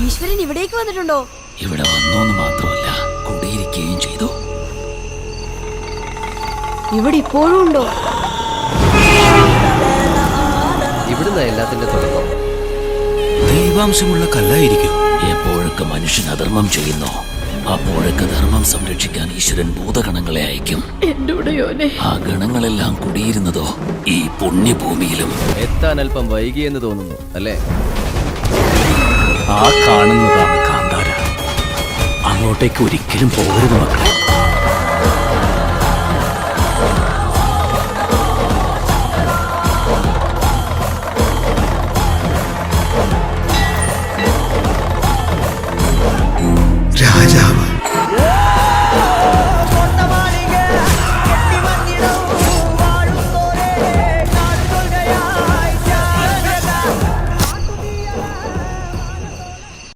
ഈശ്വരൻ ഇവിടേക്ക് വന്നിട്ടുണ്ടോ? ഇവിടെ വന്നോന്ന് മാത്രമല്ല, കുടിയിരിക്കുകയും ചെയ്തു. ഇവിടെ ഇപ്പോഴും ഉണ്ടോ? ഇവിടുന്ന് എല്ലാത്തിന്റെ തുടക്കം. ദൈവാംശമുള്ള കല്ലായിരിക്കും. എപ്പോഴൊക്കെ മനുഷ്യൻ അധർമ്മം ചെയ്യുന്നു, അപ്പോഴൊക്കെ ധർമ്മം സംരക്ഷിക്കാൻ ഈശ്വരൻ ഭൂതഗണങ്ങളെ അയക്കും. ആ ഗണങ്ങളെല്ലാം കുടിയിരുന്നതോ ഈ പുണ്യഭൂമിയിലും. എത്താൻ അല്പം വൈകിയെന്ന് തോന്നുന്നു അല്ലേ? ആ കാണുന്നതാണ് കാന്താര. അങ്ങോട്ടേക്ക് ഒരിക്കലും പോകരുത് മക്കളെ. രാജാവ്